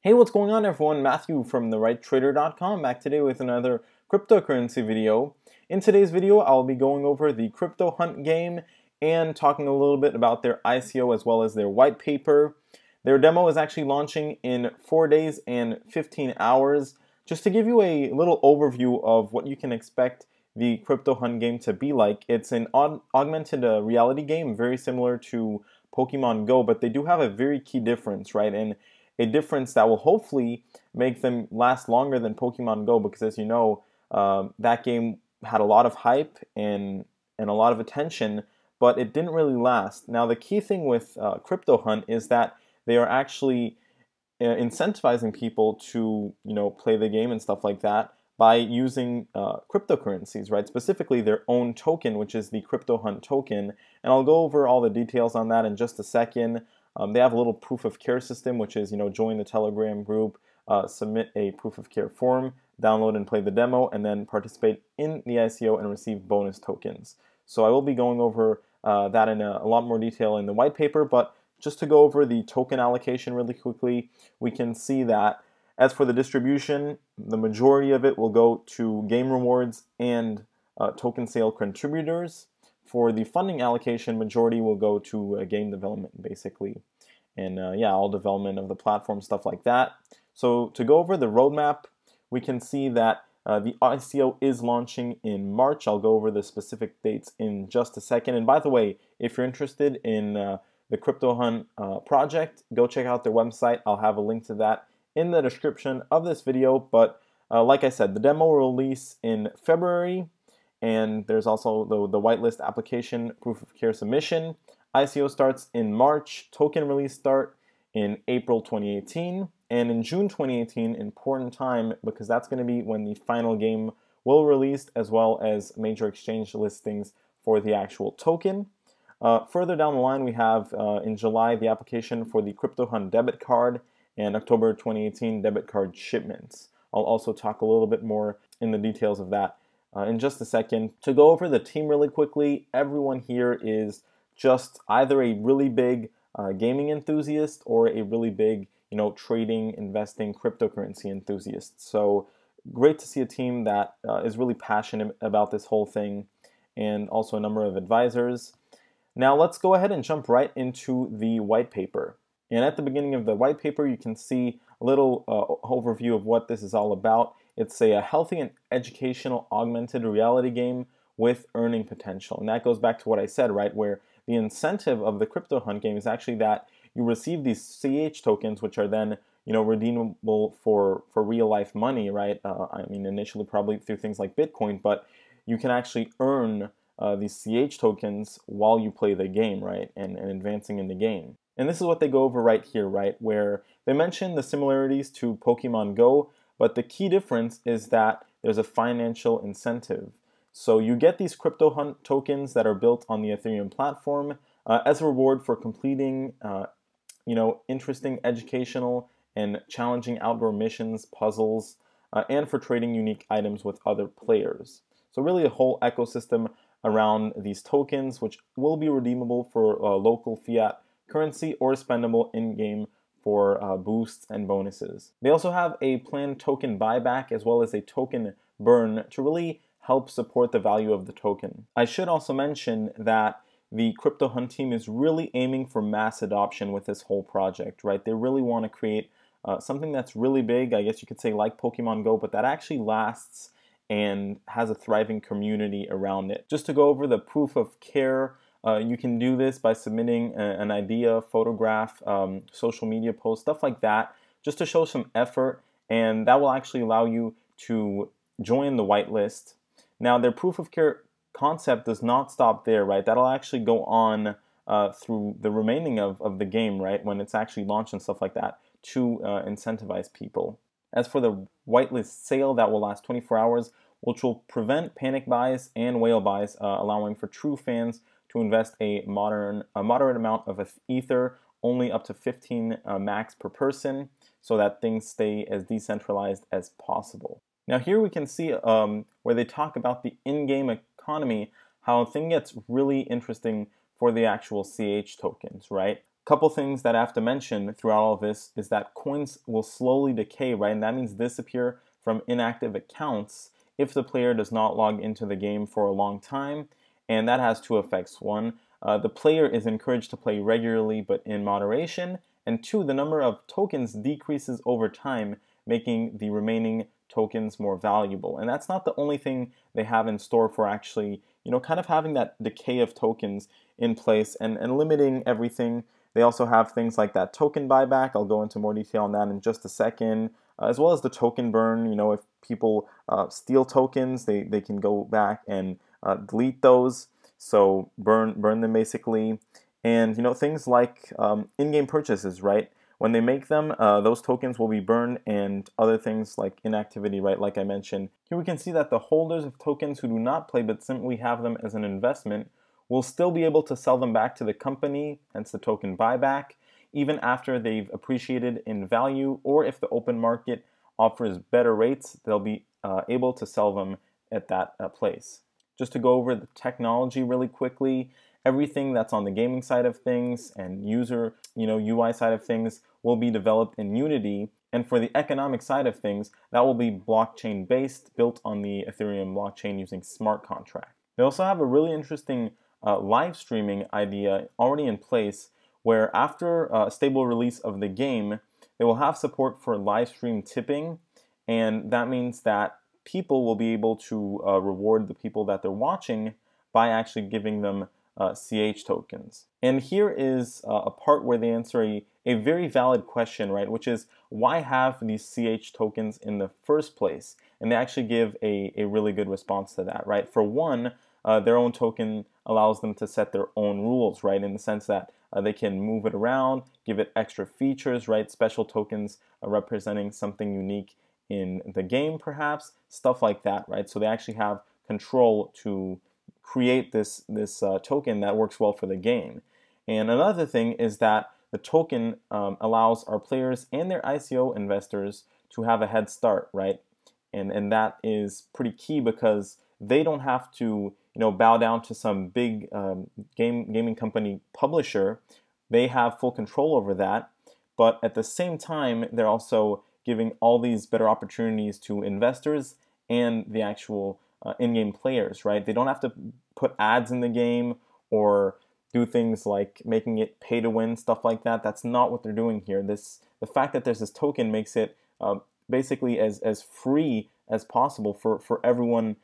Hey, what's going on everyone? Matthew from therighttrader.com back today with another cryptocurrency video. In today's video, I'll be going over the Crypto Hunt game and talking a little bit about their ICO as well as their white paper. Their demo is actually launching in 4 days and 15 hours. Just to give you a little overview of what you can expect the Crypto Hunt game to be like, it's an augmented reality game, very similar to Pokemon Go, but they do have a very key difference, right? And a difference that will hopefully make them last longer than Pokemon Go, because as you know, that game had a lot of hype and a lot of attention, but it didn't really last. Now the key thing with Crypto Hunt is that they are actually incentivizing people to play the game and stuff like that by using cryptocurrencies, right? Specifically their own token, which is the Crypto Hunt token. And I'll go over all the details on that in just a second. They have a little proof of care system, which is, join the Telegram group, submit a proof of care form, download and play the demo, and then participate in the ICO and receive bonus tokens. So I will be going over that in a lot more detail in the white paper, but just to go over the token allocation really quickly, we can see that as for the distribution, the majority of it will go to game rewards and token sale contributors. For the funding allocation, majority will go to game development, basically. And all development of the platform, stuff like that. So to go over the roadmap, we can see that the ICO is launching in March. I'll go over the specific dates in just a second. And by the way, if you're interested in the Crypto Hunt project, go check out their website. I'll have a link to that in the description of this video. But like I said, the demo will release in February. And there's also the whitelist application proof of care submission. ICO starts in March, token release start in April 2018, and in June 2018, important time because that's going to be when the final game will release, as well as major exchange listings for the actual token. Further down the line, we have in July the application for the Crypto Hunt debit card and October 2018 debit card shipments. I'll also talk a little bit more in the details of that in just a second. To go over the team really quickly, everyone here is just either a really big gaming enthusiast or a really big, trading, investing, cryptocurrency enthusiast. So great to see a team that is really passionate about this whole thing, and also a number of advisors. Now let's go ahead and jump right into the white paper. And at the beginning of the white paper, you can see a little overview of what this is all about. It's a healthy and educational augmented reality game with earning potential. And that goes back to what I said, right, where the incentive of the Crypto Hunt game is actually that you receive these CH tokens, which are then, redeemable for real life money, right? I mean, initially probably through things like Bitcoin, but you can actually earn these CH tokens while you play the game, right, and advancing in the game. And this is what they go over right here, right, where they mention the similarities to Pokemon Go, but the key difference is that there's a financial incentive. So you get these Crypto Hunt tokens that are built on the Ethereum platform as a reward for completing, interesting educational and challenging outdoor missions, puzzles, and for trading unique items with other players. So really a whole ecosystem around these tokens, which will be redeemable for local fiat currency or spendable in-game for boosts and bonuses. They also have a planned token buyback as well as a token burn to really help support the value of the token. I should also mention that the Crypto Hunt team is really aiming for mass adoption with this whole project, right? They really want to create something that's really big, I guess you could say like Pokemon Go, but that actually lasts and has a thriving community around it. Just to go over the proof of care, you can do this by submitting an idea, photograph, social media post, stuff like that, just to show some effort, and that will actually allow you to join the whitelist. Now, their proof of care concept does not stop there, right? That'll actually go on through the remaining of the game, right, when it's actually launched and stuff like that, to incentivize people. As for the whitelist sale, that will last 24 hours, which will prevent panic buys and whale buys, allowing for true fans to invest a moderate amount of Ether, only up to 15 max per person, so that things stay as decentralized as possible. Now here we can see where they talk about the in-game economy, how a thing gets really interesting for the actual CH tokens, right? Couple things that I have to mention throughout all of this is that coins will slowly decay, right? And that means disappear from inactive accounts if the player does not log into the game for a long time. And that has two effects. One, the player is encouraged to play regularly but in moderation. And two, the number of tokens decreases over time, making the remaining tokens more valuable. And that's not the only thing they have in store for actually, kind of having that decay of tokens in place and limiting everything. They also have things like that token buyback. I'll go into more detail on that in just a second, as well as the token burn. If people steal tokens, they can go back and delete those. So burn them basically. And things like in-game purchases, right? When they make them, those tokens will be burned, and other things like inactivity, right? Like I mentioned. Here we can see that the holders of tokens who do not play but simply have them as an investment will still be able to sell them back to the company, hence the token buyback, even after they've appreciated in value, or if the open market offers better rates, they'll be able to sell them at that place. Just to go over the technology really quickly, everything that's on the gaming side of things and user, UI side of things will be developed in Unity. And for the economic side of things, that will be blockchain based, built on the Ethereum blockchain using smart contract. They also have a really interesting live streaming idea already in place, where after a stable release of the game, they will have support for live stream tipping, and that means that people will be able to reward the people that they're watching by actually giving them CH tokens. And here is a part where they answer a very valid question, right? Which is, why have these CH tokens in the first place? And they actually give a really good response to that, right? For one, their own token allows them to set their own rules, right? In the sense that they can move it around, give it extra features, right? Special tokens representing something unique in the game, perhaps, stuff like that, right? So they actually have control to create this token that works well for the game. And another thing is that the token allows our players and their ICO investors to have a head start, right? And that is pretty key because they don't have to bow down to some big gaming company publisher. They have full control over that, but at the same time, they're also giving all these better opportunities to investors and the actual in-game players, right? They don't have to put ads in the game or do things like making it pay to win, stuff like that. That's not what they're doing here. The fact that there's this token makes it basically as free as possible for everyone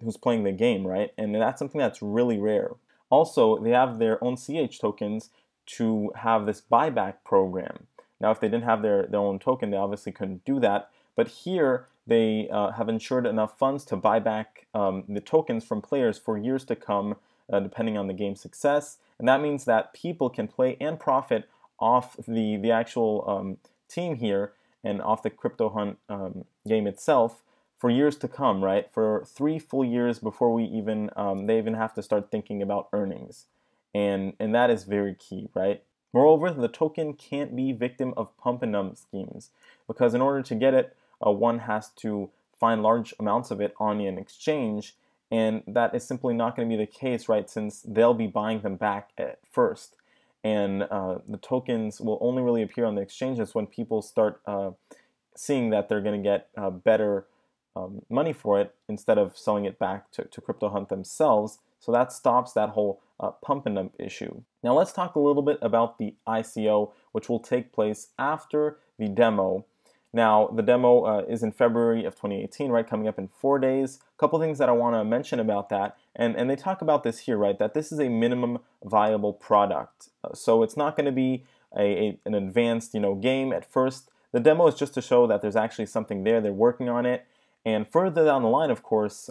who's playing the game, right? And that's something that's really rare. Also, they have their own CH tokens to have this buyback program. Now, if they didn't have their own token, they obviously couldn't do that. But here, they have ensured enough funds to buy back the tokens from players for years to come, depending on the game's success. And that means that people can play and profit off the actual team here and off the Crypto Hunt game itself for years to come, right? For 3 full years before they even have to start thinking about earnings. And that is very key, right? Moreover, the token can't be victim of pump and dump schemes, because in order to get it, one has to find large amounts of it on an exchange, and that is simply not going to be the case, right? Since they'll be buying them back at first, and the tokens will only really appear on the exchanges when people start seeing that they're going to get better money for it instead of selling it back to Crypto Hunt themselves. So that stops that whole pump and dump issue. Now let's talk a little bit about the ICO, which will take place after the demo. Now the demo is in February of 2018, right? Coming up in 4 days. A couple things that I want to mention about that, and they talk about this here, right? That this is a minimum viable product. So it's not going to be an advanced, game at first. The demo is just to show that there's actually something there. They're working on it. And further down the line, of course,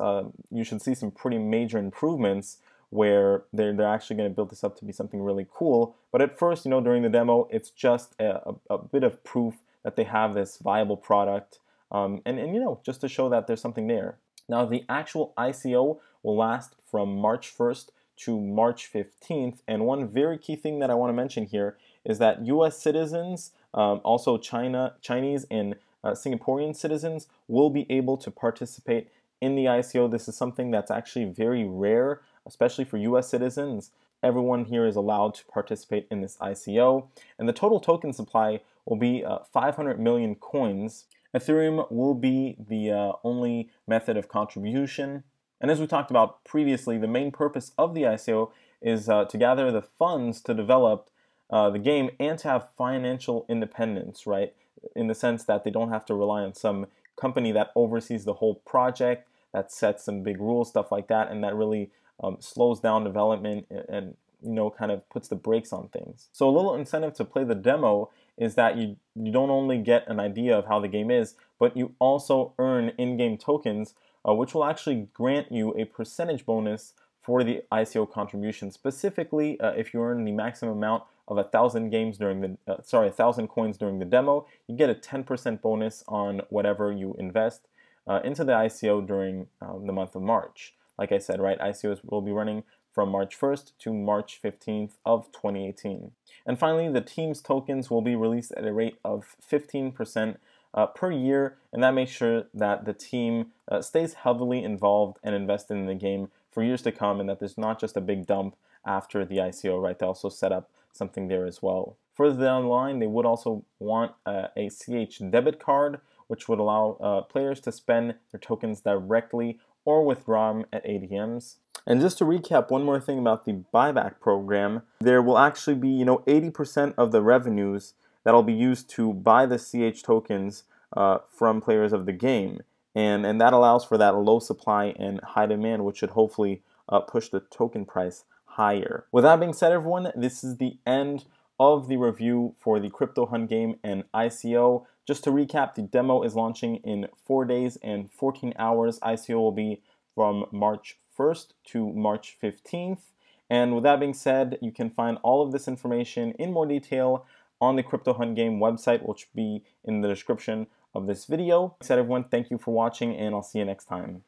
you should see some pretty major improvements where they're actually going to build this up to be something really cool. But at first, during the demo, it's just a bit of proof that they have this viable product, and just to show that there's something there. Now, the actual ICO will last from March 1st to March 15th. And one very key thing that I want to mention here is that U.S. citizens, also Chinese and Singaporean citizens will be able to participate in the ICO. This is something that's actually very rare, especially for U.S. citizens. everyone here is allowed to participate in this ICO, and the total token supply will be 500 million coins. Ethereum will be the only method of contribution. And as we talked about previously, the main purpose of the ICO is to gather the funds to develop the game and to have financial independence, right? In the sense that they don't have to rely on some company that oversees the whole project, that sets some big rules, stuff like that, and that really slows down development and kind of puts the brakes on things. So a little incentive to play the demo is that you don't only get an idea of how the game is, but you also earn in-game tokens, which will actually grant you a percentage bonus for the ICO contribution. Specifically, if you earn the maximum amount of 1,000 coins during the demo, you get a 10% bonus on whatever you invest into the ICO during the month of March. Like I said, right, ICOs will be running from March 1st to March 15th of 2018. And finally, the team's tokens will be released at a rate of 15% per year, and that makes sure that the team stays heavily involved and invested in the game for years to come, and that there's not just a big dump after the ICO, right? They also set up something there as well. Further down the line, they would also want a CH debit card, which would allow players to spend their tokens directly or withdraw them at ATMs. And just to recap, one more thing about the buyback program, there will actually be 80% of the revenues that'll be used to buy the CH tokens from players of the game, and that allows for that low supply and high demand, which should hopefully push the token price higher. With that being said, everyone, this is the end of the review for the Crypto Hunt game and ICO. Just to recap, the demo is launching in 4 days and 14 hours. ICO will be from March 1st to March 15th. And with that being said, you can find all of this information in more detail on the Crypto Hunt game website, which will be in the description of this video. Like I said, everyone, thank you for watching, and I'll see you next time.